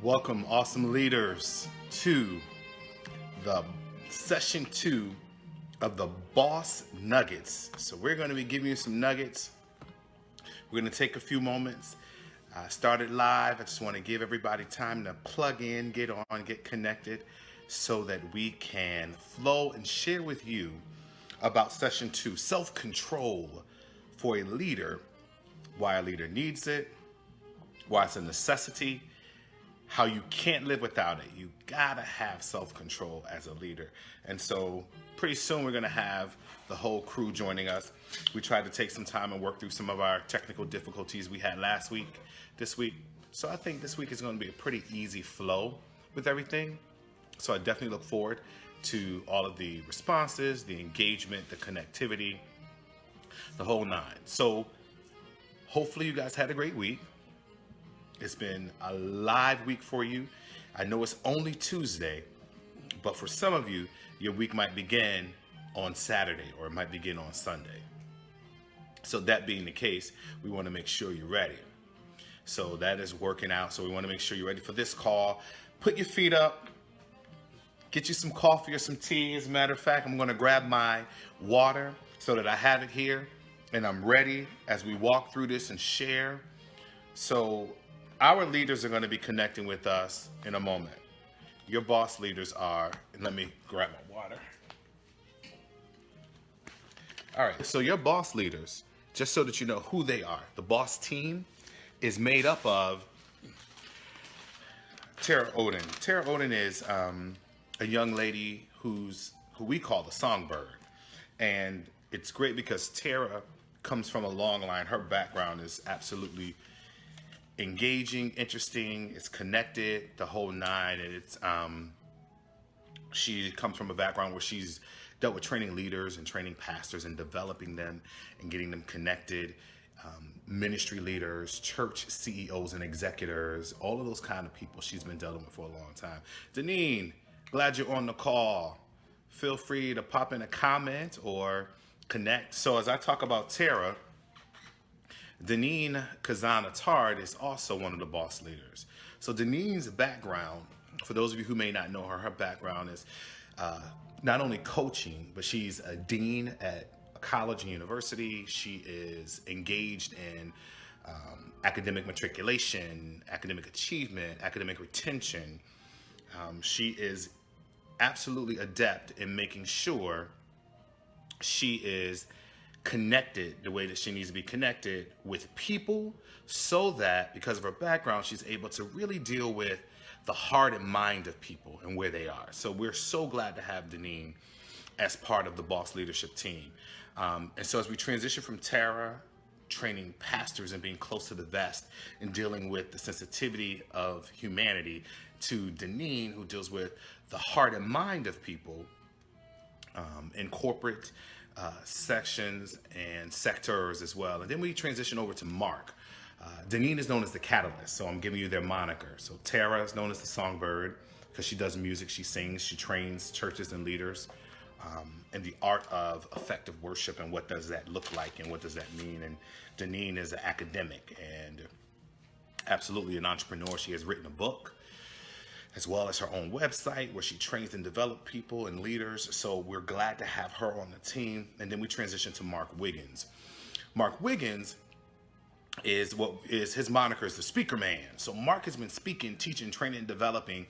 Welcome, awesome leaders, to the session 2 of the Boss Nuggets. So we're going to be giving you some nuggets. We're going to take a few moments. I started live. I just want to give everybody time to plug in, get on, get connected, so that we can flow and share with you about session 2, self-control for a leader, why a leader needs it, why it's a necessity, how you can't live without it. You gotta have self-control as a leader. And so pretty soon we're gonna have the whole crew joining us. We tried to take some time and work through some of our technical difficulties we had this week. So I think this week is gonna be a pretty easy flow with everything. So I definitely look forward to all of the responses, the engagement, the connectivity, the whole nine. So hopefully you guys had a great week. It's been a live week for you. I know it's only Tuesday, but for some of you, your week might begin on Saturday or it might begin on Sunday. So that being the case, we want to make sure you're ready. So that is working out. So we want to make sure you're ready for this call. Put your feet up, get you some coffee or some tea. As a matter of fact, I'm going to grab my water so that I have it here and I'm ready as we walk through this and share. So our leaders are going to be connecting with us in a moment. Your boss leaders are, and let me grab my water. All right, so your boss leaders, just so that you know who they are, the boss team is made up of Tara Odin. Tara Odin is a young lady who we call the songbird. And it's great because Tara comes from a long line. Her background is absolutely engaging, interesting, it's connected, the whole nine. And it's she comes from a background where she's dealt with training leaders and training pastors and developing them and getting them connected, ministry leaders, church CEOs and executors, all of those kind of people she's been dealing with for a long time. Deneen, glad you're on the call. Feel free to pop in a comment or connect. So as I talk about Tara, Deneen Kazan Attard is also one of the boss leaders. So Deneen's background, for those of you who may not know her, her background is not only coaching, but she's a dean at a college and university. She is engaged in academic matriculation, academic achievement, academic retention. She is absolutely adept in making sure she is connected the way that she needs to be connected with people, so that because of her background, she's able to really deal with the heart and mind of people and where they are. So we're so glad to have Deneen as part of the boss leadership team. And so as we transition from Tara training pastors and being close to the vest and dealing with the sensitivity of humanity, to Deneen, who deals with the heart and mind of people in corporate sections and sectors as well. And then we transition over to Mark. Deneen is known as the Catalyst, so I'm giving you their moniker. So Tara is known as the Songbird because she does music, she sings, she trains churches and leaders in the art of effective worship and what does that look like and what does that mean. And Deneen is an academic and absolutely an entrepreneur. She has written a book, as well as her own website where she trains and develops people and leaders. So we're glad to have her on the team. And then we transition to Mark Wiggins. Mark Wiggins his moniker is the speaker man. So Mark has been speaking, teaching, training, and developing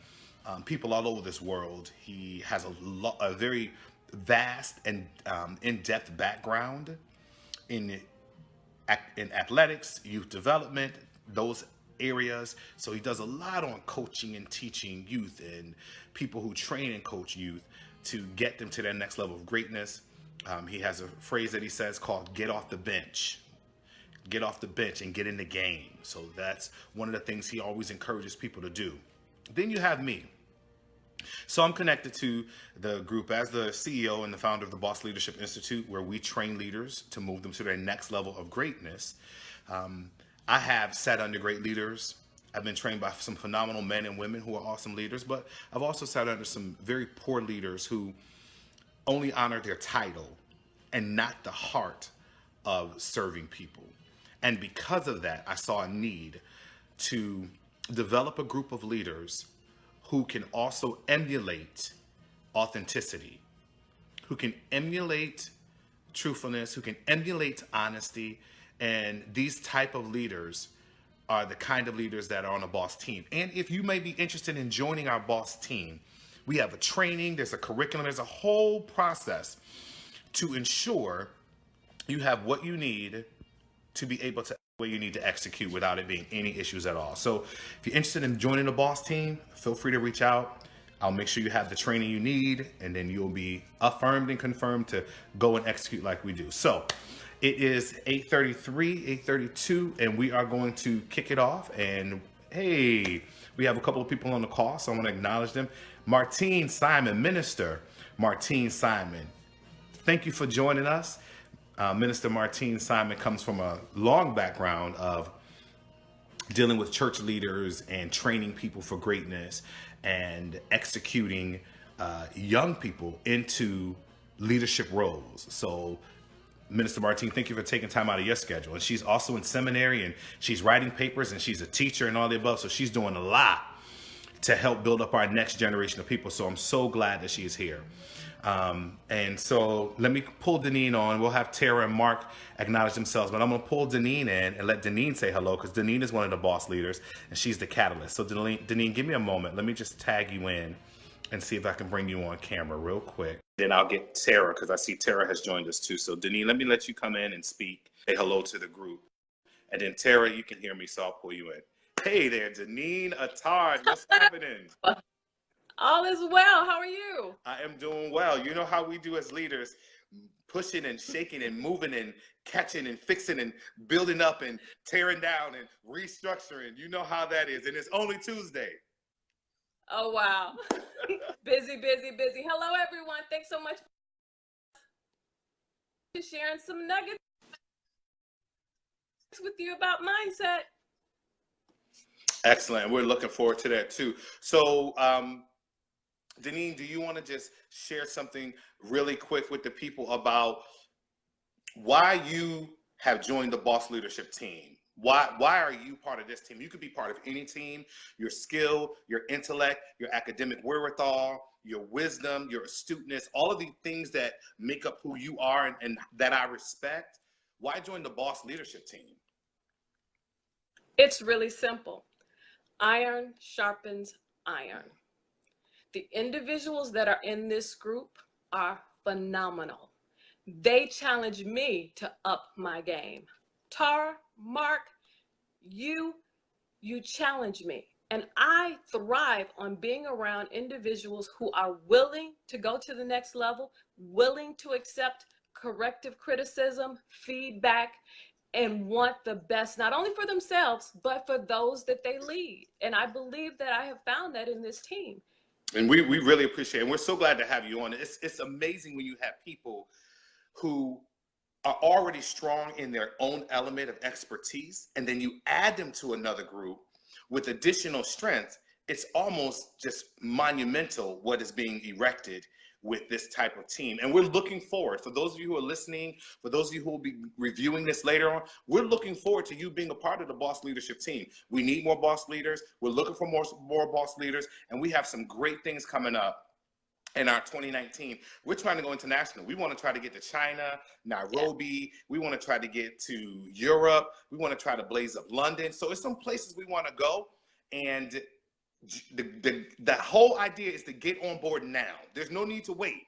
people all over this world. He has a very vast and in-depth background in athletics, youth development, those areas. So he does a lot on coaching and teaching youth and people who train and coach youth to get them to their next level of greatness. He has a phrase that he says called "get off the bench." Get off the bench and get in the game. So that's one of the things he always encourages people to do. Then you have me. So I'm connected to the group as the CEO and the founder of the Boss Leadership Institute, where we train leaders to move them to their next level of greatness. I have sat under great leaders. I've been trained by some phenomenal men and women who are awesome leaders, but I've also sat under some very poor leaders who only honor their title and not the heart of serving people. And because of that, I saw a need to develop a group of leaders who can also emulate authenticity, who can emulate truthfulness, who can emulate honesty. And these type of leaders are the kind of leaders that are on a B.O.S.S team. And if you may be interested in joining our B.O.S.S team, we have a training, there's a curriculum, there's a whole process to ensure you have what you need to be able to what you need to execute without it being any issues at all. So if you're interested in joining the B.O.S.S team, feel free to reach out. I'll make sure you have the training you need, and then you'll be affirmed and confirmed to go and execute like we do. So it is 8:33, 8:32, and we are going to kick it off. And hey, we have a couple of people on the call, so I want to acknowledge them. Martine Simon, Minister Martine Simon, thank you for joining us. Minister Martine Simon comes from a long background of dealing with church leaders and training people for greatness and executing young people into leadership roles. So Minister Martine, thank you for taking time out of your schedule. And she's also in seminary, and she's writing papers, and she's a teacher and all the above. So she's doing a lot to help build up our next generation of people. So I'm so glad that she is here. And so let me pull Deneen on. We'll have Tara and Mark acknowledge themselves, but I'm going to pull Deneen in and let Deneen say hello, because Deneen is one of the B.O.S.S leaders, and she's the catalyst. So Deneen, give me a moment. Let me just tag you in and see if I can bring you on camera real quick. Then I'll get Tara, because I see Tara has joined us too. So Deneen, let me let you come in and speak, say hello to the group. And then Tara, you can hear me, so I'll pull you in. Hey there, Deneen Attard, what's happening? All is well. How are you? I am doing well. You know how we do as leaders, pushing and shaking and moving and catching and fixing and building up and tearing down and restructuring. You know how that is. And it's only Tuesday. Oh, wow. Busy, busy, busy. Hello, everyone. Thanks so much for sharing some nuggets with you about mindset. Excellent. We're looking forward to that too. So, Deneen, do you want to just share something really quick with the people about why you have joined the B.O.S.S leadership team? Why are you part of this team? You could be part of any team. Your skill, your intellect, your academic wherewithal, your wisdom, your astuteness, all of the things that make up who you are and that I respect. Why join the B.O.S.S leadership team? It's really simple. Iron sharpens iron. The individuals that are in this group are phenomenal. They challenge me to up my game. Tara, Mark, you challenge me. And I thrive on being around individuals who are willing to go to the next level, willing to accept corrective criticism, feedback, and want the best, not only for themselves, but for those that they lead. And I believe that I have found that in this team. And we really appreciate it. And we're so glad to have you on. It's amazing when you have people who are already strong in their own element of expertise, and then you add them to another group with additional strength. It's almost just monumental what is being erected with this type of team. And we're looking forward, for those of you who are listening, for those of you who will be reviewing this later on, we're looking forward to you being a part of the B.O.S.S leadership team. We need more B.O.S.S leaders. We're looking for more B.O.S.S leaders, and we have some great things coming up in our 2019. We're trying to go international. We want to try to get to China, Nairobi. Yeah. We want to try to get to Europe. We want to try to blaze up London. So it's some places we want to go. And the whole idea is to get on board now. There's no need to wait.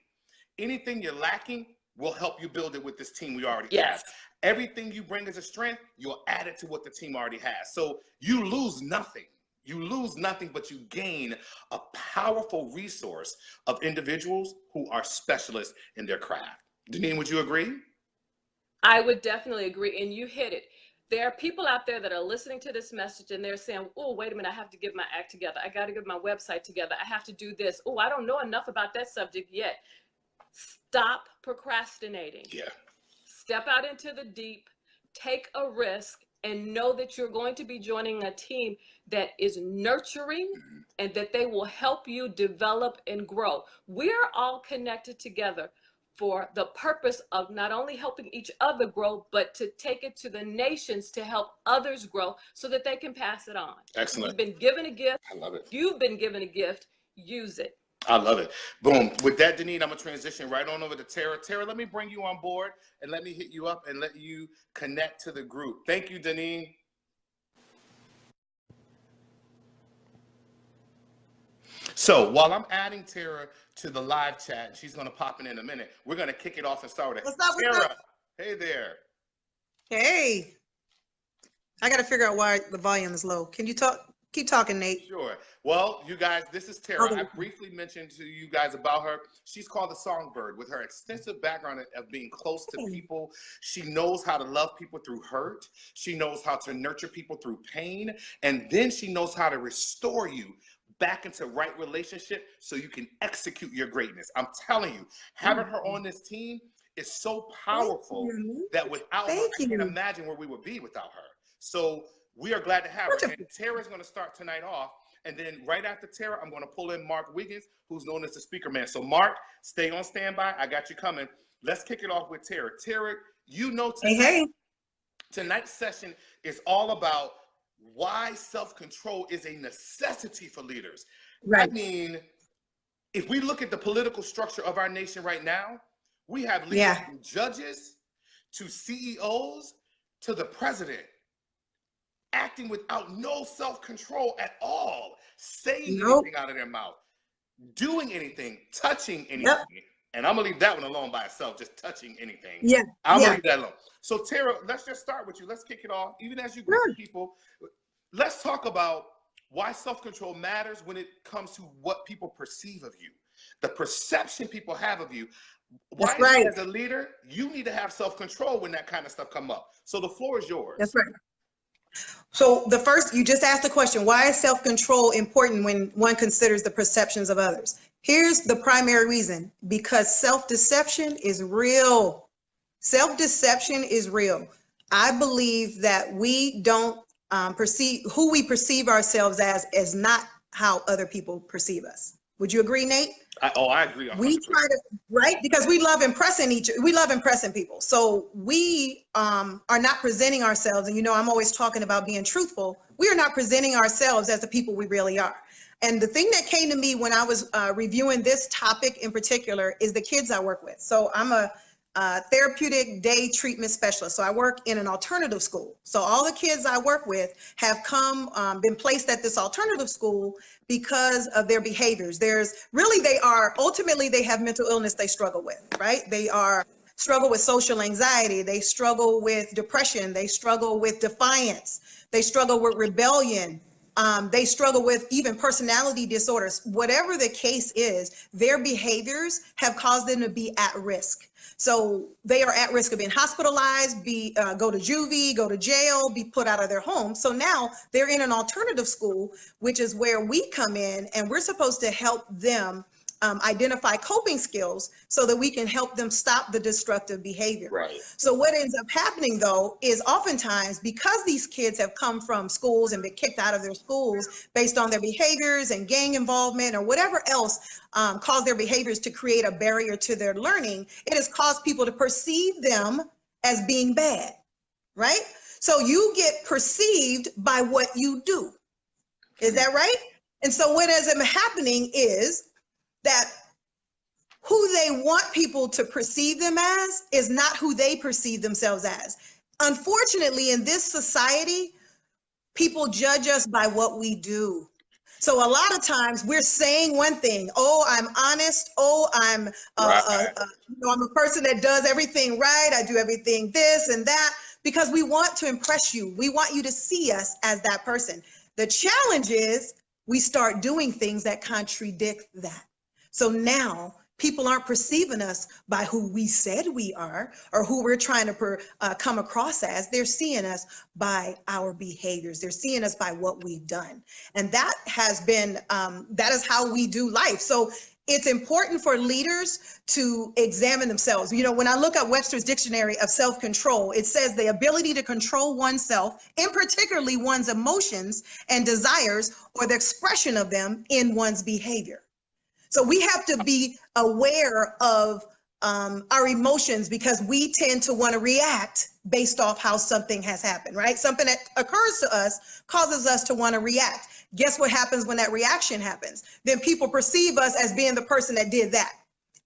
Anything you're lacking, we'll help you build it with this team we already have. Everything you bring as a strength, you'll add it to what the team already has. So you lose nothing. You lose nothing, but you gain a powerful resource of individuals who are specialists in their craft. Deneen, would you agree? I would definitely agree, and you hit it. There are people out there that are listening to this message and they're saying, oh, wait a minute, I have to get my act together. I got to get my website together. I have to do this. Oh, I don't know enough about that subject yet. Stop procrastinating. Yeah. Step out into the deep, take a risk, and know that you're going to be joining a team that is nurturing and that they will help you develop and grow. We're all connected together for the purpose of not only helping each other grow, but to take it to the nations to help others grow so that they can pass it on. Excellent. You've been given a gift. I love it. You've been given a gift. Use it. I love it. Boom. With that, Deneen, I'm going to transition right on over to Tara. Tara, let me bring you on board and let me hit you up and let you connect to the group. Thank you, Deneen. So while I'm adding Tara to the live chat, she's going to pop in a minute. We're going to kick it off and start with it. What's up, Tara, hey there. Hey. I got to figure out why the volume is low. Can you talk? Keep talking, Nate. Sure. Well, you guys, this is Tara. I briefly mentioned to you guys about her. She's called the Songbird. With her extensive background of being close to people, she knows how to love people through hurt. She knows how to nurture people through pain. And then she knows how to restore you back into right relationship so you can execute your greatness. I'm telling you, having her on this team is so powerful that without her, I can't imagine where we would be without her. So we are glad to have her. And Tara's going to start tonight off. And then right after Tara, I'm going to pull in Mark Wiggins, who's known as the speaker man. So Mark, stay on standby. I got you coming. Let's kick it off with Tara. Tara, you know tonight's session is all about why self-control is a necessity for leaders. Right. I mean, if we look at the political structure of our nation right now, we have leaders from judges to CEOs to the president acting without no self-control at all, saying anything out of their mouth, doing anything, touching anything. And I'm gonna leave that one alone by itself, just touching anything. I'm gonna leave that alone. So Tara, let's just start with you. Let's kick it off. Even as you greet people, let's talk about why self-control matters when it comes to what people perceive of you, the perception people have of you. Why as a leader, you need to have self-control when that kind of stuff come up. So the floor is yours. That's right. So the first, you just asked the question, why is self-control important when one considers the perceptions of others? Here's the primary reason: because self-deception is real. Self-deception is real. I believe that we don't perceive who we perceive ourselves as not how other people perceive us. Would you agree, Nate? I agree. 100%. We try to, right? Because we love impressing people. So we are not presenting ourselves. And, you know, I'm always talking about being truthful. We are not presenting ourselves as the people we really are. And the thing that came to me when I was reviewing this topic in particular is the kids I work with. So I'm a therapeutic day treatment specialist. So I work in an alternative school. So all the kids I work with have been placed at this alternative school because of their behaviors. Ultimately they have mental illness they struggle with, right? They struggle with social anxiety. They struggle with depression. They struggle with defiance. They struggle with rebellion. They struggle with even personality disorders. Whatever the case is, their behaviors have caused them to be at risk. So they are at risk of being hospitalized, go to juvie, go to jail, be put out of their home. So now they're in an alternative school, which is where we come in, and we're supposed to help them identify coping skills so that we can help them stop the destructive behavior. Right. So what ends up happening, though, is oftentimes because these kids have come from schools and been kicked out of their schools based on their behaviors and gang involvement or whatever else caused their behaviors to create a barrier to their learning, it has caused people to perceive them as being bad, right? So you get perceived by what you do. Is that right? And so what ends up happening is that who they want people to perceive them as is not who they perceive themselves as. Unfortunately, in this society, people judge us by what we do. So a lot of times we're saying one thing, oh, I'm honest, oh, I'm a person that does everything right, I do everything this and that, because we want to impress you. We want you to see us as that person. The challenge is we start doing things that contradict that. So now people aren't perceiving us by who we said we are or who we're trying to come across as. They're seeing us by our behaviors. They're seeing us by what we've done. And that has been, that is how we do life. So it's important for leaders to examine themselves. You know, when I look at Webster's Dictionary of Self-Control, it says the ability to control oneself, and particularly one's emotions and desires, or the expression of them in one's behavior. So we have to be aware of our emotions, because we tend to want to react based off how something has happened, right? Something that occurs to us causes us to want to react. Guess what happens when that reaction happens? Then people perceive us as being the person that did that.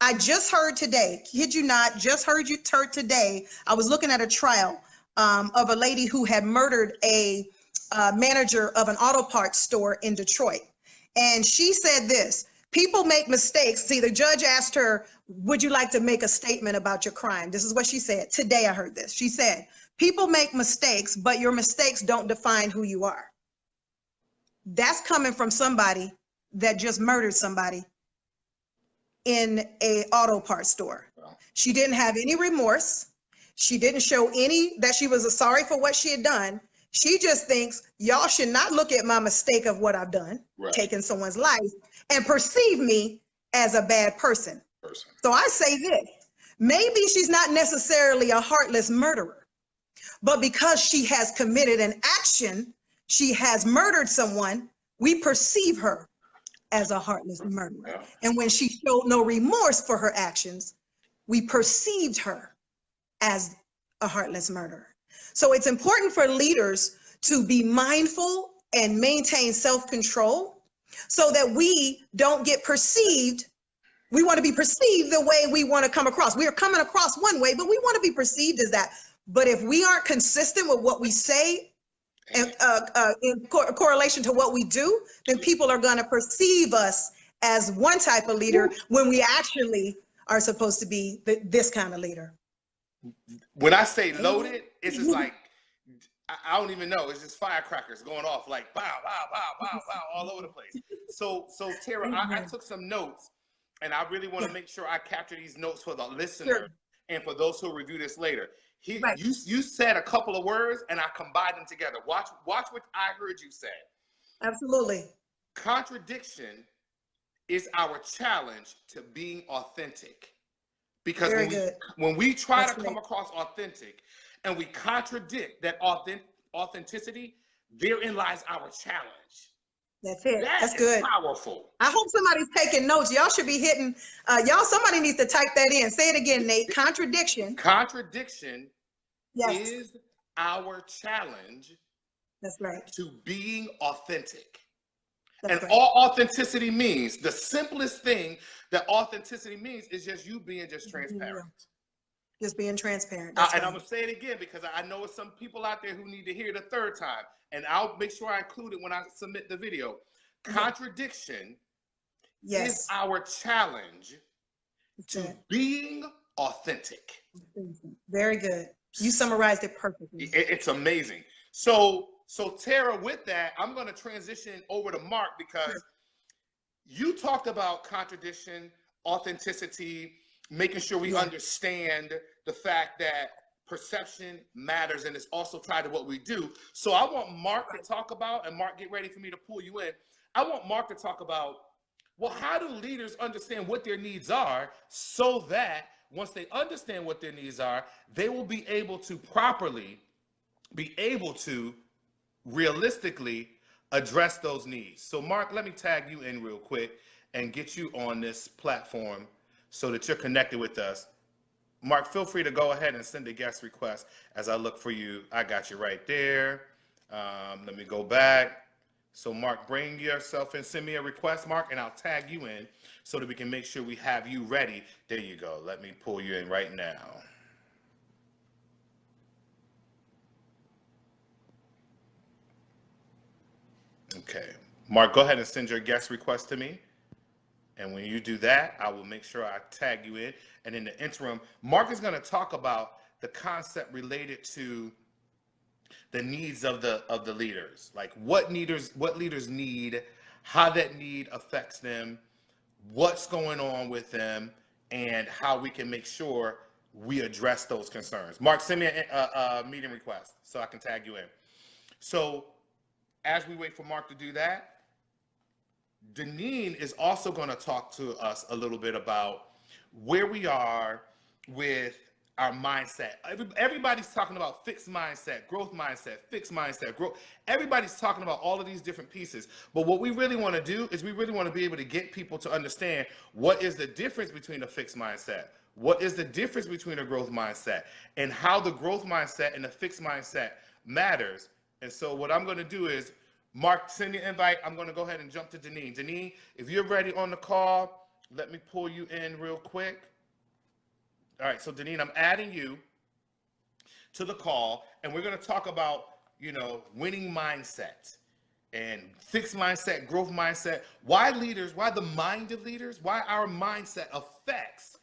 I just heard today, kid you not, just heard today, I was looking at a trial of a lady who had murdered a manager of an auto parts store in Detroit. And she said this: people make mistakes. See, the judge asked her, would you like to make a statement about your crime? This is what she said. Today I heard this. She said, people make mistakes, but your mistakes don't define who you are. That's coming from somebody that just murdered somebody in a auto parts store. She didn't have any remorse. She didn't show any that she was sorry for what she had done. She just thinks y'all should not look at my mistake of what I've done, taking someone's life, and perceive me as a bad person. So I say this: maybe she's not necessarily a heartless murderer, but because she has committed an action, she has murdered someone, we perceive her as a heartless murderer. And when she showed no remorse for her actions, we perceived her as a heartless murderer. So it's important for leaders to be mindful and maintain self-control so that we don't get perceived. We want to be perceived the way we want to come across. We are coming across one way, but we want to be perceived as that. But if we aren't consistent with what we say and in correlation to what we do, then people are going to perceive us as one type of leader when we actually are supposed to be this kind of leader. When I say loaded, it's just like, I don't even know. It's just firecrackers going off like bow, bow, bow, bow, bow, all over the place. So Tara, I took some notes, and I really want to make sure I capture these notes for the listener and for those who review this later. You said a couple of words, and I combined them together. Watch what I heard you say. Absolutely. Contradiction is our challenge to being authentic. Because when we try to come across authentic and we contradict that authenticity, therein lies our challenge. That's it. That's good. Powerful. I hope somebody's taking notes. Y'all should be hitting, somebody needs to type that in. Say it again, Nate. Contradiction. Contradiction is our challenge. That's right. To being authentic. That's and all authenticity means, the simplest thing that authenticity means is just you being just transparent. Just being transparent. And I'm going to say it again because I know it's some people out there who need to hear it a third time. And I'll make sure I include it when I submit the video. Contradiction is our challenge to being authentic. Very good. You summarized it perfectly. It's amazing. So Tara, with that, I'm going to transition over to Mark because you talked about contradiction, authenticity, making sure we understand the fact that perception matters and it's also tied to what we do. So I want Mark to talk about, and Mark, get ready for me to pull you in. I want Mark to talk about, well, how do leaders understand what their needs are so that once they understand what their needs are, they will be able to properly realistically address those needs. So Mark, let me tag you in real quick and get you on this platform so that you're connected with us. Mark, feel free to go ahead and send a guest request as I look for you. I got you right there. Let me go back. So Mark, bring yourself in, send me a request, Mark, and I'll tag you in so that we can make sure we have you ready. There you go. Let me pull you in right now. Okay, Mark, go ahead and send your guest request to me. And when you do that, I will make sure I tag you in. And in the interim, Mark is going to talk about the concept related to the needs of the leaders, like what leaders need, how that need affects them, what's going on with them, and how we can make sure we address those concerns. Mark, send me a meeting request so I can tag you in. So as we wait for Mark to do that, Deneen is also going to talk to us a little bit about where we are with our mindset. Everybody's talking about fixed mindset, growth mindset, fixed mindset, growth. Everybody's talking about all of these different pieces. But what we really want to do is we really want to be able to get people to understand what is the difference between a fixed mindset, what is the difference between a growth mindset and how the growth mindset and the fixed mindset matters. And so what I'm going to do is, Mark, send the invite. I'm going to go ahead and jump to Deneen. Deneen, if you're ready on the call, let me pull you in real quick. All right, so Deneen, I'm adding you to the call, and we're going to talk about, winning mindset and fixed mindset, growth mindset, why leaders, why the mind of leaders, why our mindset affects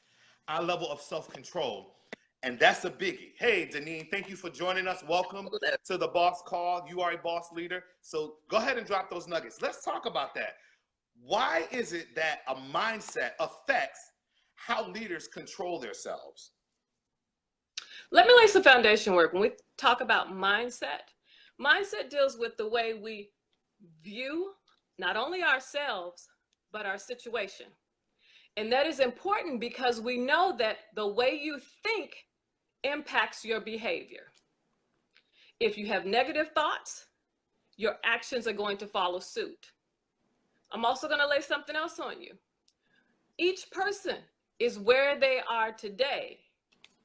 our level of self-control. And that's a biggie. Hey, Deneen, thank you for joining us. Welcome to the Boss Call. You are a boss leader. So go ahead and drop those nuggets. Let's talk about that. Why is it that a mindset affects how leaders control themselves? Let me lay some foundation work. When we talk about mindset deals with the way we view not only ourselves, but our situation. And that is important because we know that the way you think impacts your behavior. If you have negative thoughts, your actions are going to follow suit. I'm also going to lay something else on you. Each person is where they are today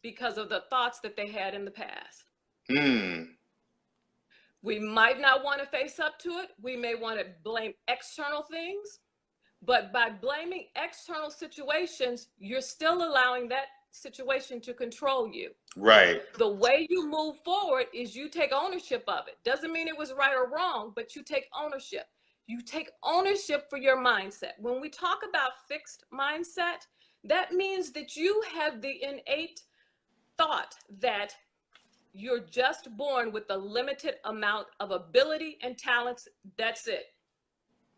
because of the thoughts that they had in the past. We might not want to face up to it. We may want to blame external things, but by blaming external situations, you're still allowing that situation to control you. Right. The way you move forward is you take ownership of it. Doesn't mean it was right or wrong, but you take ownership. You take ownership for your mindset. When we talk about fixed mindset, that means that you have the innate thought that you're just born with a limited amount of ability and talents. That's it.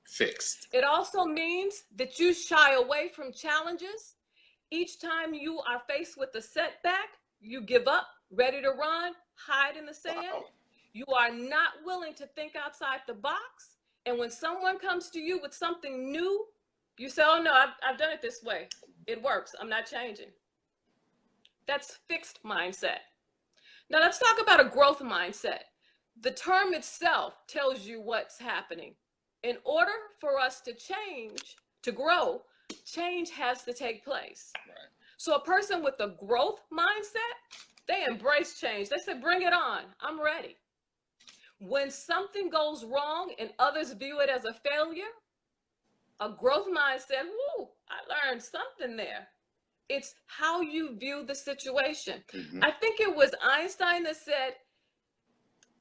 Fixed. It also means that you shy away from challenges. Each time you are faced with a setback, you give up, ready to run, hide in the sand. Wow. You are not willing to think outside the box. And when someone comes to you with something new, you say, oh no, I've done it this way. It works. I'm not changing. That's fixed mindset. Now let's talk about a growth mindset. The term itself tells you what's happening. In order for us to change, to grow, change has to take place. Right. So a person with a growth mindset, they embrace change. They say, bring it on. I'm ready. When something goes wrong and others view it as a failure, a growth mindset, whoo, I learned something there. It's how you view the situation. Mm-hmm. I think it was Einstein that said,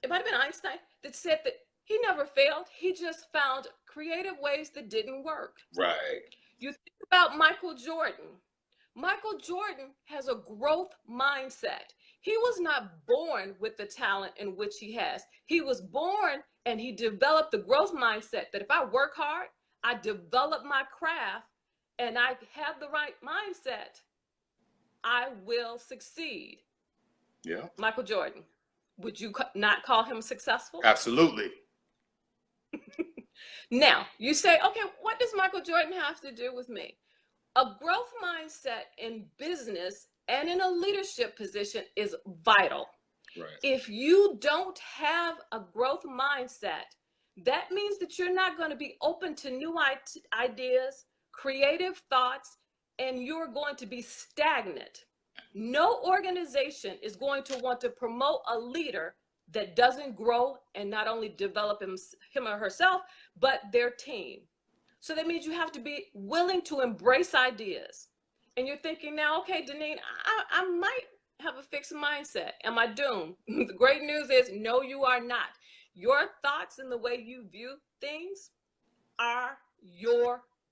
it might have been Einstein that said that he never failed. He just found creative ways that didn't work. Right. You think about Michael Jordan. Michael Jordan has a growth mindset. He was not born with the talent in which he has. He was born and he developed the growth mindset that if I work hard, I develop my craft, and I have the right mindset, I will succeed. Yeah. Michael Jordan, would you not call him successful? Absolutely. Now, you say, okay, what does Michael Jordan have to do with me? A growth mindset in business and in a leadership position is vital. Right. If you don't have a growth mindset, that means that you're not going to be open to new ideas, creative thoughts, and you're going to be stagnant. No organization is going to want to promote a leader that doesn't grow and not only develop him or herself, but their team. So that means you have to be willing to embrace ideas. And you're thinking now, okay, Deneen, I might have a fixed mindset. Am I doomed? The great news is, no, you are not. Your thoughts and the way you view things are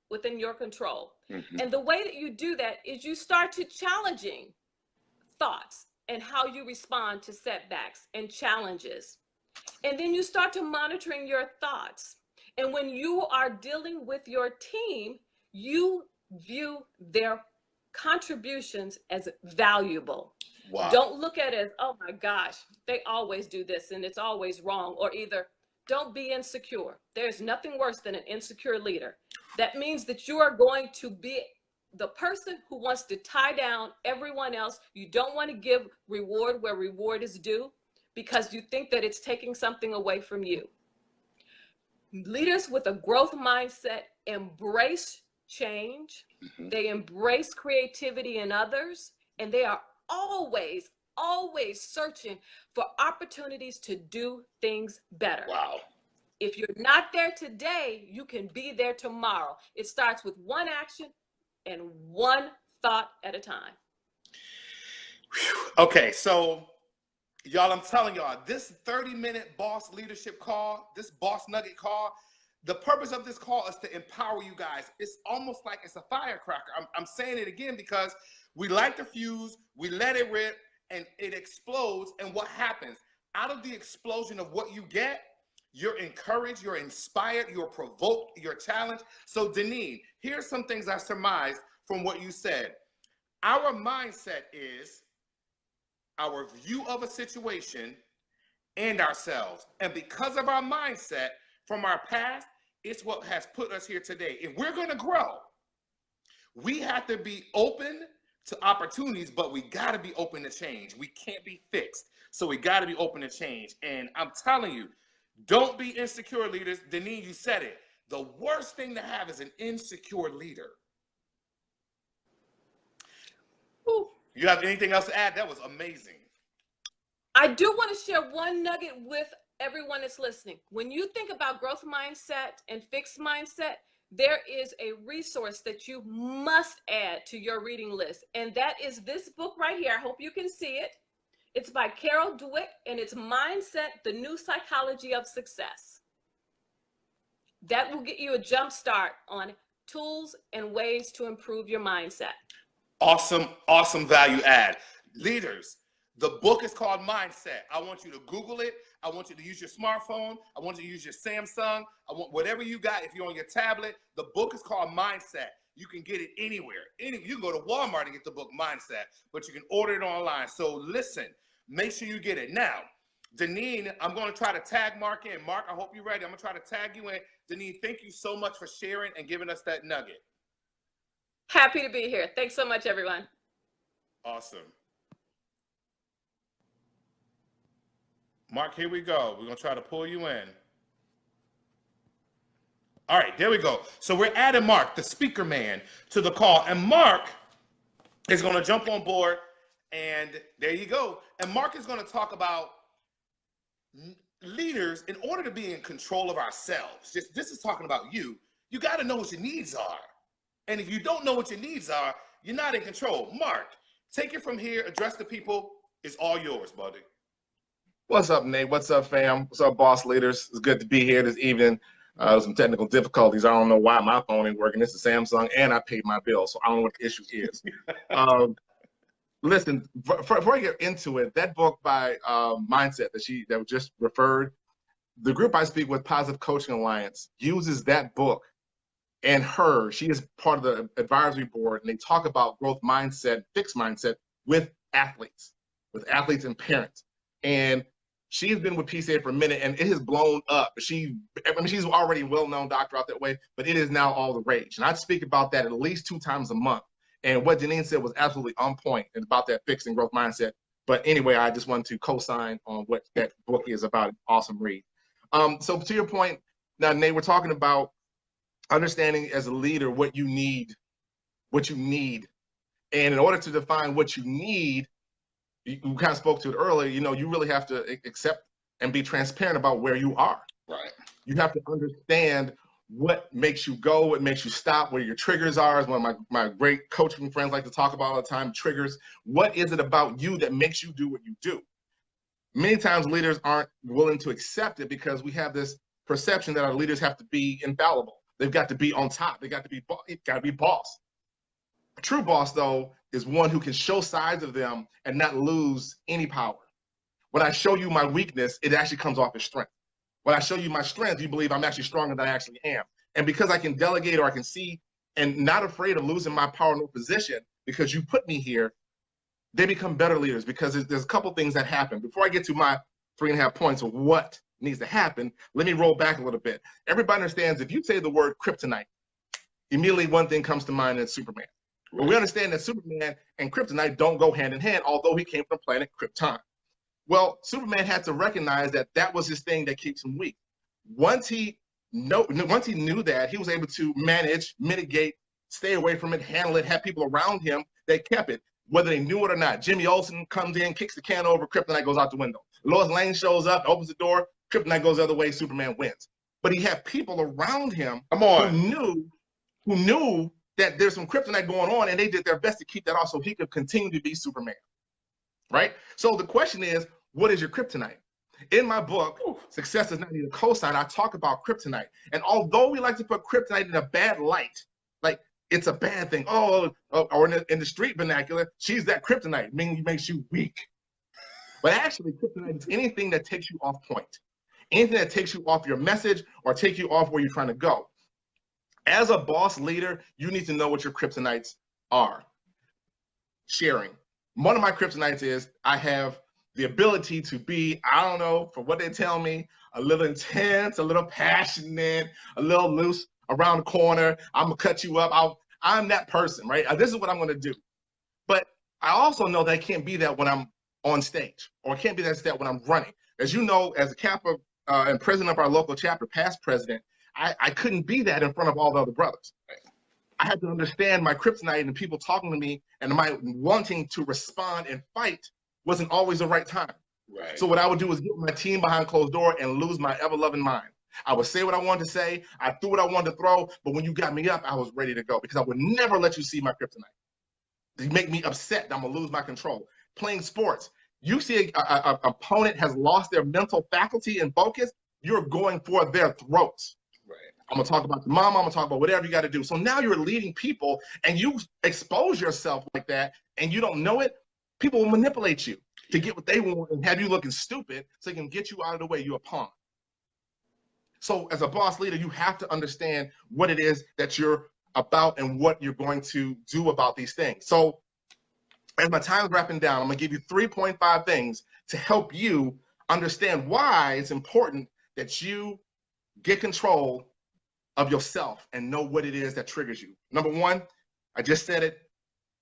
within your control. Mm-hmm. And the way that you do that is you start to challenging thoughts and how you respond to setbacks and challenges. And then you start to monitoring your thoughts. And when you are dealing with your team, you view their contributions as valuable. Wow. Don't look at it as, oh my gosh, they always do this and it's always wrong. Or either don't be insecure. There's nothing worse than an insecure leader. That means that you are going to be the person who wants to tie down everyone else. You don't want to give reward where reward is due because you think that it's taking something away from you. Leaders with a growth mindset embrace change, they embrace creativity in others, and they are always, always searching for opportunities to do things better. Wow. If you're not there today, you can be there tomorrow. It starts with one action and one thought at a time. Whew. Okay, so y'all, I'm telling y'all, this 30-minute boss leadership call, this boss nugget call, the purpose of this call is to empower you guys. It's almost like it's a firecracker. I'm saying it again because we light the fuse, we let it rip, and it explodes. And what happens? Out of the explosion of what you get, you're encouraged, you're inspired, you're provoked, you're challenged. So Deneen, here's some things I surmised from what you said. Our mindset is our view of a situation and ourselves. And because of our mindset from our past, it's what has put us here today. If we're going to grow, we have to be open to opportunities, but we got to be open to change. We can't be fixed. So we got to be open to change. And I'm telling you, don't be insecure leaders. Deneen, you said it. The worst thing to have is an insecure leader. Ooh. You have anything else to add? That was amazing. I do want to share one nugget with everyone that's listening. When you think about growth mindset and fixed mindset, there is a resource that you must add to your reading list. And that is this book right here. I hope you can see it. It's by Carol Dweck, and it's Mindset, The New Psychology of Success. That will get you a jump start on tools and ways to improve your mindset. Awesome, awesome value add. Leaders, the book is called Mindset. I want you to Google it. I want you to use your smartphone. I want you to use your Samsung. I want whatever you got. If you're on your tablet, the book is called Mindset. You can get it anywhere. You can go to Walmart and get the book Mindset, but you can order it online. So listen, make sure you get it. Now, Deneen, I'm going to try to tag Mark in. Mark, I hope you're ready. I'm going to try to tag you in. Deneen, thank you so much for sharing and giving us that nugget. Happy to be here. Thanks so much, everyone. Awesome. Mark, here we go. We're going to try to pull you in. All right, there we go. So we're adding Mark, the speaker man, to the call. And Mark is going to jump on board. And there you go. And Mark is going to talk about leaders, in order to be in control of ourselves. This is talking about you. You got to know what your needs are. And if you don't know what your needs are, you're not in control. Mark, take it from here. Address the people. It's all yours, buddy. What's up, Nate? What's up, fam? What's up, boss leaders? It's good to be here this evening. Some technical difficulties. I don't know why my phone ain't working. This is Samsung, and I paid my bill, so I don't know what the issue is. Listen, before I get into it, that book by Mindset that was just referred, the group I speak with, Positive Coaching Alliance, uses that book and her. She is part of the advisory board, and they talk about growth mindset, fixed mindset with athletes and parents. And she has been with PCA for a minute, and it has blown up. She's already a well-known doctor out that way, but it is now all the rage. And I speak about that at least 2 times a month. And what Deneen said was absolutely on point about that fixed and growth mindset. But anyway, I just wanted to co-sign on what that book is about. Awesome read. So to your point, now, Nate, we're talking about understanding as a leader what you need. And in order to define what you need, you kind of spoke to it earlier, you really have to accept and be transparent about where you are. Right. You have to understand what makes you go, what makes you stop, where your triggers are, as one of my great coaching friends like to talk about all the time, triggers. What is it about you that makes you do what you do? Many times leaders aren't willing to accept it because we have this perception that our leaders have to be infallible. They've got to be on top. They got to be boss. A true boss, though, is one who can show sides of them and not lose any power. When I show you my weakness, it actually comes off as strength. When I show you my strength, you believe I'm actually stronger than I actually am. And because I can delegate or I can see and not afraid of losing my power or position because you put me here, they become better leaders because there's a couple things that happen. Before I get to my 3.5 points of what needs to happen, let me roll back a little bit. Everybody understands if you say the word kryptonite, immediately one thing comes to mind, and it's Superman. But we understand that Superman and kryptonite don't go hand in hand, although he came from planet Krypton. Well, Superman had to recognize that that was his thing that keeps him weak. Once he knew that, he was able to manage, mitigate stay away from it, handle it, have people around him that kept it, whether they knew it or not. Jimmy Olsen comes in, kicks the can over, kryptonite goes out the window. Lois Lane shows up, opens the door, kryptonite goes the other way, Superman wins. But he had people around him who knew that there's some kryptonite going on, and they did their best to keep that off so he could continue to be Superman, right? So the question is, what is your kryptonite? In my book, Success Does Not Need a Cosign, I talk about kryptonite. And although we like to put kryptonite in a bad light, like it's a bad thing, or in the street vernacular, she's that kryptonite, meaning makes you weak. But actually, kryptonite is anything that takes you off point, anything that takes you off your message or take you off where you're trying to go. As a boss leader, you need to know what your kryptonites are. Sharing. One of my kryptonites is I have the ability to be, I don't know, for what they tell me, a little intense, a little passionate, a little loose around the corner. I'm gonna cut you up. I'm that person, right? This is what I'm gonna do. But I also know that I can't be that when I'm on stage, or I can't be that when I'm running. As you know, as a Kappa and president of our local chapter, past president, I couldn't be that in front of all the other brothers. I had to understand my kryptonite, and people talking to me and my wanting to respond and fight wasn't always the right time. Right. So what I would do is get my team behind closed door and lose my ever-loving mind. I would say what I wanted to say. I threw what I wanted to throw, but when you got me up, I was ready to go because I would never let you see my kryptonite. You make me upset. I'm gonna lose my control. Playing sports, you see a opponent has lost their mental faculty and focus, you're going for their throats. Right. I'm gonna talk about your mama, I'm gonna talk about whatever you gotta do. So now you're leading people and you expose yourself like that and you don't know it, people will manipulate you to get what they want and have you looking stupid so they can get you out of the way, you're a pawn. So as a boss leader, you have to understand what it is that you're about and what you're going to do about these things. So as my time's wrapping down, I'm gonna give you 3.5 things to help you understand why it's important that you get control of yourself and know what it is that triggers you. Number one, I just said it,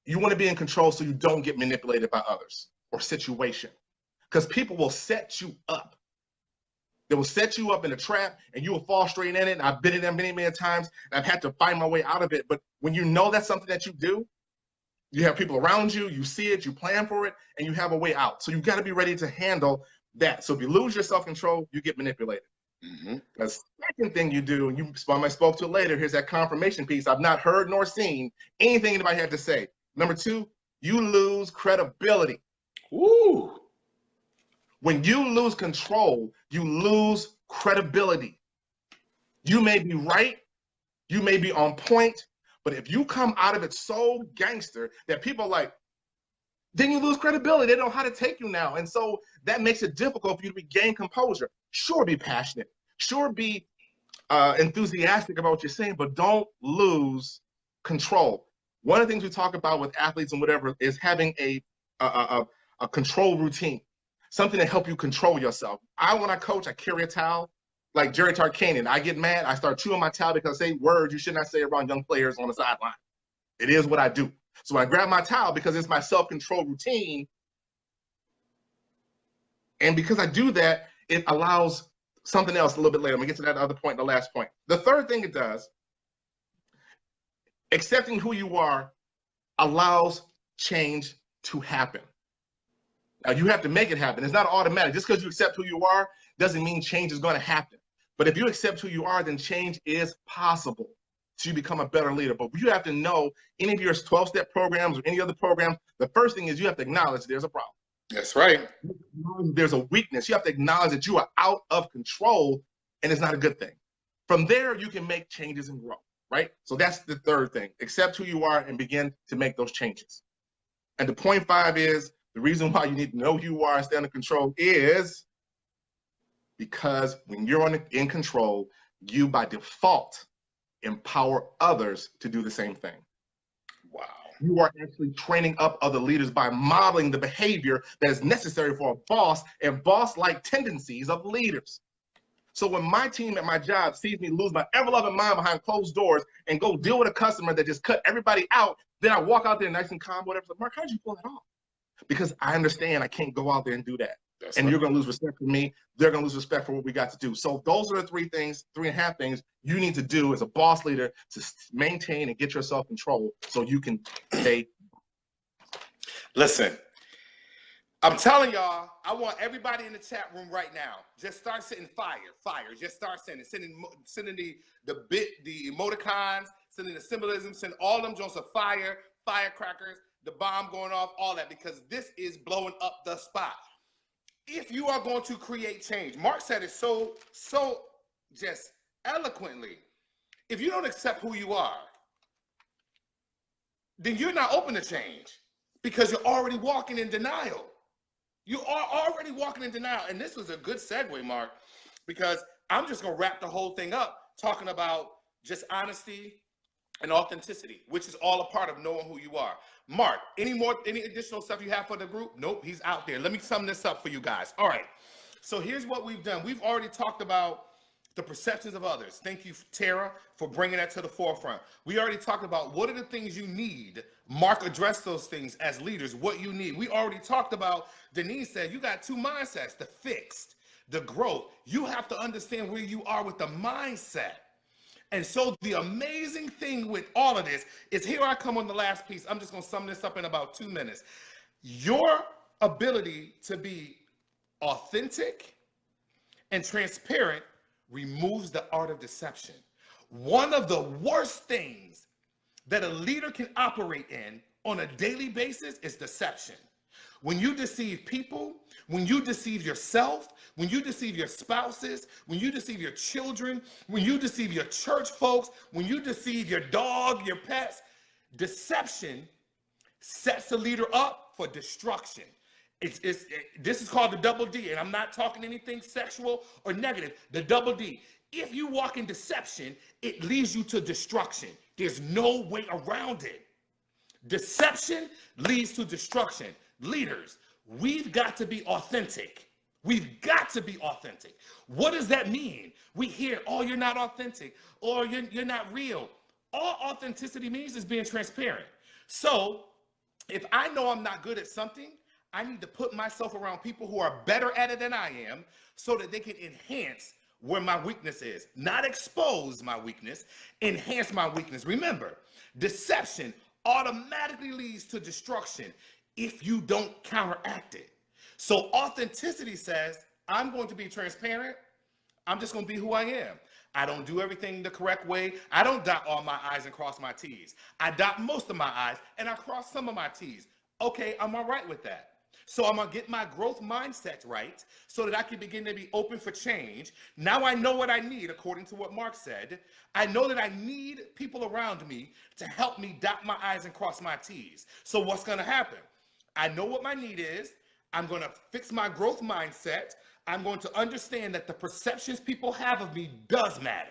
you wanna be in control so you don't get manipulated by others or situation. Because people will set you up. They will set you up in a trap and you will fall straight in it. And I've been in there many, many times and I've had to find my way out of it. But when you know that's something that you do, you have people around you, you see it, you plan for it, and you have a way out. So you've got to be ready to handle that. So if you lose your self-control, you get manipulated. The second thing you do, and I spoke to it later, here's that confirmation piece. I've not heard nor seen anything anybody had to say. Number two, you lose credibility. Ooh. When you lose control, you lose credibility. You may be right, you may be on point, but if you come out of it so gangster that people are like, then you lose credibility. They don't know how to take you now. And so that makes it difficult for you to regain composure. Sure, be passionate. Sure, be enthusiastic about what you're saying, but don't lose control. One of the things we talk about with athletes and whatever is having a control routine. Something to help you control yourself. When I coach, I carry a towel like Jerry Tarkanian. I get mad, I start chewing my towel because I say words you should not say around young players on the sideline. It is what I do. So I grab my towel because it's my self-control routine. And because I do that, it allows something else a little bit later. I'm gonna get to that other point, the last point. The third thing it does, accepting who you are allows change to happen. Now, you have to make it happen. It's not automatic. Just because you accept who you are doesn't mean change is going to happen. But if you accept who you are, then change is possible to become a better leader. But you have to know any of your 12-step programs or any other program, the first thing is you have to acknowledge there's a problem. That's right. There's a weakness. You have to acknowledge that you are out of control and it's not a good thing. From there, you can make changes and grow, right? So that's the third thing. Accept who you are and begin to make those changes. And the point 5 is, the reason why you need to know who you are and stay under control is because when you're in control, you by default empower others to do the same thing. Wow. You are actually training up other leaders by modeling the behavior that is necessary for a boss and boss-like tendencies of leaders. So when my team at my job sees me lose my ever-loving mind behind closed doors and go deal with a customer that just cut everybody out, then I walk out there nice and calm, whatever. Mark, how did you pull that off? Because I understand I can't go out there and do that. That's and right. you're going to lose respect for me. They're going to lose respect for what we got to do. So those are the 3.5 things you need to do as a boss leader to maintain and get your self-control so you can stay. Listen, I'm telling y'all, I want everybody in the chat room right now. Just start sending fire. Just start sending the emoticons, sending the symbolism, send all them joints of fire, firecrackers, the bomb going off, all that, because this is blowing up the spot. If you are going to create change, Mark said it so just eloquently. If you don't accept who you are, then you're not open to change because you're already walking in denial. You are already walking in denial. And this was a good segue, Mark, because I'm just going to wrap the whole thing up talking about just honesty and authenticity, which is all a part of knowing who you are. Mark, any additional stuff you have for the group? Nope, he's out there. Let me sum this up for you guys. All right. So here's what we've done. We've already talked about the perceptions of others. Thank you, Tara, for bringing that to the forefront. We already talked about what are the things you need. Mark addressed those things as leaders, what you need. We already talked about, Denise said, you got two mindsets, the fixed, the growth. You have to understand where you are with the mindset. And so the amazing thing with all of this is, here I come on the last piece. I'm just going to sum this up in about 2 minutes. Your ability to be authentic and transparent removes the art of deception. One of the worst things that a leader can operate in on a daily basis is deception. When you deceive people, when you deceive yourself, when you deceive your spouses, when you deceive your children, when you deceive your church folks, when you deceive your dog, your pets, deception sets the leader up for destruction. This is called the double D, and I'm not talking anything sexual or negative. The double D. If you walk in deception, it leads you to destruction. There's no way around it. Deception leads to destruction. Leaders, we've got to be authentic. We've got to be authentic. What does that mean? We hear, oh, you're not authentic, or you're not real. All authenticity means is being transparent. So if I know I'm not good at something, I need to put myself around people who are better at it than I am so that they can enhance where my weakness is. Not expose my weakness, enhance my weakness. Remember, deception automatically leads to destruction if you don't counteract it. So authenticity says, I'm going to be transparent. I'm just going to be who I am. I don't do everything the correct way. I don't dot all my I's and cross my T's. I dot most of my I's and I cross some of my T's. Okay, I'm all right with that. So I'm going to get my growth mindset right so that I can begin to be open for change. Now I know what I need, according to what Mark said. I know that I need people around me to help me dot my I's and cross my T's. So what's going to happen? I know what my need is. I'm going to fix my growth mindset. I'm going to understand that the perceptions people have of me does matter.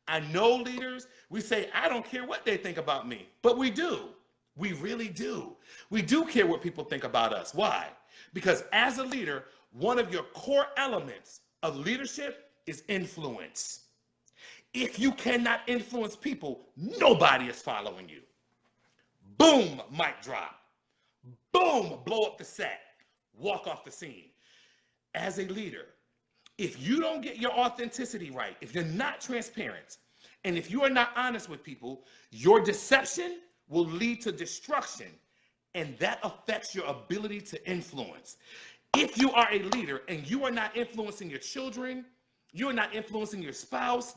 I know leaders, we say, I don't care what they think about me, but we do. We really do. We do care what people think about us. Why? Because as a leader, one of your core elements of leadership is influence. If you cannot influence people, nobody is following you. Boom, mic drop. Boom, blow up the set. Walk off the scene. As a leader, if you don't get your authenticity right, if you're not transparent, and if you are not honest with people, your deception will lead to destruction, and that affects your ability to influence. If you are a leader and you are not influencing your children, you're not influencing your spouse,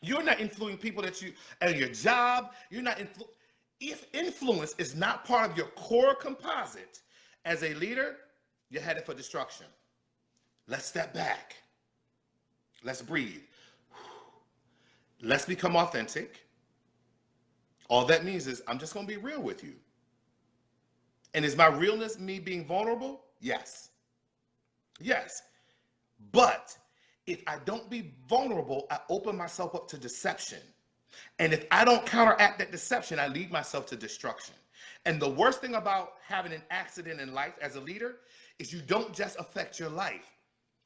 you're not influencing people that you at your job, if influence is not part of your core composite as a leader, you're headed for destruction. Let's step back. Let's breathe. Let's become authentic. All that means is I'm just going to be real with you. And is my realness me being vulnerable? Yes. Yes. But if I don't be vulnerable, I open myself up to deception. And if I don't counteract that deception, I lead myself to destruction. And the worst thing about having an accident in life as a leader is you don't just affect your life.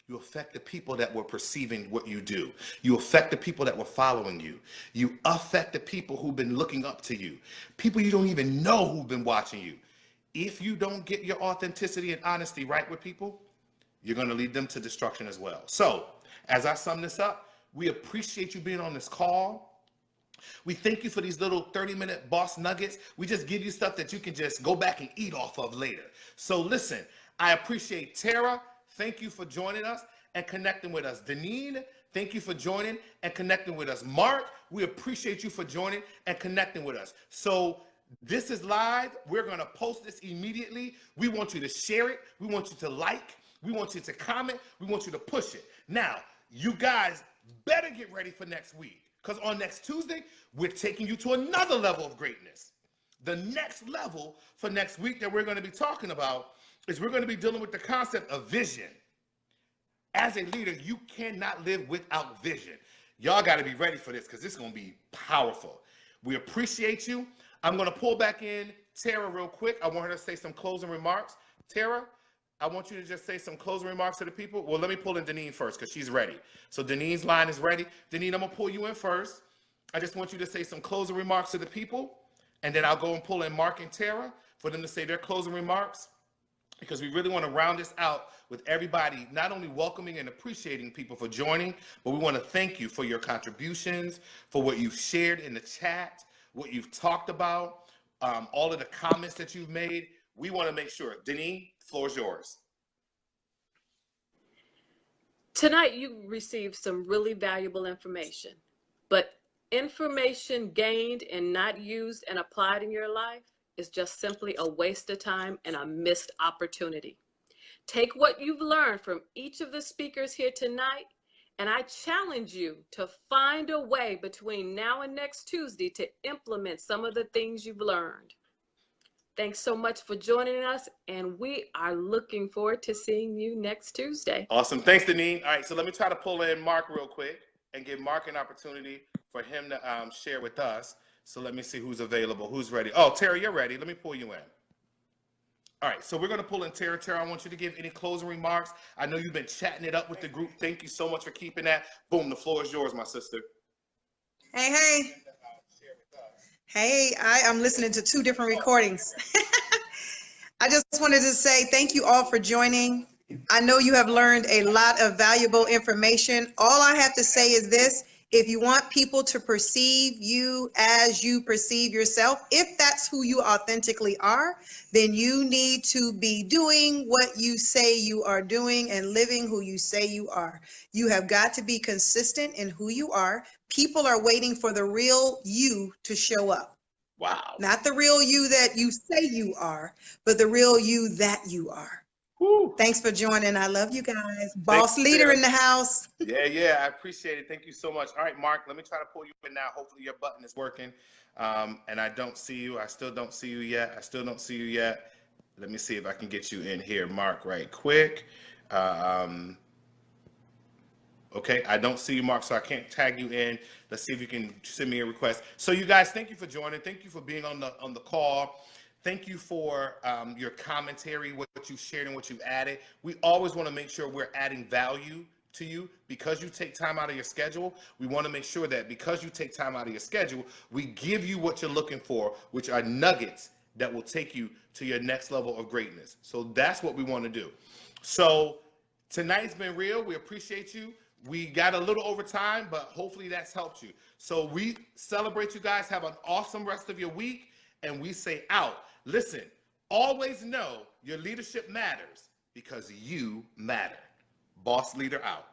You affect the people that were perceiving what you do. You affect the people that were following you. You affect the people who've been looking up to you. People you don't even know who've been watching you. If you don't get your authenticity and honesty right with people, you're going to lead them to destruction as well. So as I sum this up, we appreciate you being on this call. We thank you for these little 30-minute boss nuggets. We just give you stuff that you can just go back and eat off of later. So listen, I appreciate Tara. Thank you for joining us and connecting with us. Deneen, thank you for joining and connecting with us. Mark, we appreciate you for joining and connecting with us. So this is live. We're going to post this immediately. We want you to share it. We want you to like. We want you to comment. We want you to push it. Now, you guys better get ready for next week, because on next Tuesday, we're taking you to another level of greatness. The next level for next week that we're going to be talking about is we're going to be dealing with the concept of vision. As a leader, you cannot live without vision. Y'all got to be ready for this, because this is going to be powerful. We appreciate you. I'm going to pull back in Tara real quick. I want her to say some closing remarks. Tara, I want you to just say some closing remarks to the people. Well, let me pull in Deneen first, because she's ready. So Deneen's line is ready. Deneen, I'm going to pull you in first. I just want you to say some closing remarks to the people, and then I'll go and pull in Mark and Tara for them to say their closing remarks, because we really want to round this out with everybody not only welcoming and appreciating people for joining, but we want to thank you for your contributions, for what you've shared in the chat, what you've talked about, all of the comments that you've made. We want to make sure. Deneen, floor is yours. Tonight, you received some really valuable information, but information gained and not used and applied in your life is just simply a waste of time and a missed opportunity. Take what you've learned from each of the speakers here tonight, and I challenge you to find a way between now and next Tuesday to implement some of the things you've learned. Thanks so much for joining us, and we are looking forward to seeing you next Tuesday. Awesome. Thanks, Deneen. All right, so let me try to pull in Mark real quick and give Mark an opportunity for him to share with us. So let me see who's available, who's ready. Oh, Tara, you're ready. Let me pull you in. All right, so we're going to pull in Tara. Tara, I want you to give any closing remarks. I know you've been chatting it up with the group. Thank you so much for keeping that. Boom, the floor is yours, my sister. Hey. Hey, I am listening to two different recordings. I just wanted to say thank you all for joining. I know you have learned a lot of valuable information. All I have to say is this: if you want people to perceive you as you perceive yourself, if that's who you authentically are, then you need to be doing what you say you are doing and living who you say you are. You have got to be consistent in who you are. People are waiting for the real you to show up. Wow. Not the real you that you say you are, but the real you that you are. Woo. Thanks for joining. I love you guys. Boss leader Sarah. in the house. Yeah, I appreciate it. Thank you so much. All right, Mark, let me try to pull you in now. Hopefully your button is working. And I don't see you. I still don't see you yet. Let me see if I can get you in here, Mark, right quick. Okay, I don't see you, Mark, so I can't tag you in. Let's see if you can send me a request. So you guys, thank you for joining. Thank you for being on the call. Thank you for your commentary, what you shared and what you added. We always want to make sure we're adding value to you because you take time out of your schedule. We want to make sure that because you take time out of your schedule, we give you what you're looking for, which are nuggets that will take you to your next level of greatness. So that's what we want to do. So tonight's been real. We appreciate you. We got a little over time, but hopefully that's helped you. So we celebrate you guys. Have an awesome rest of your week. And we say out. Listen, always know your leadership matters because you matter. Boss leader out.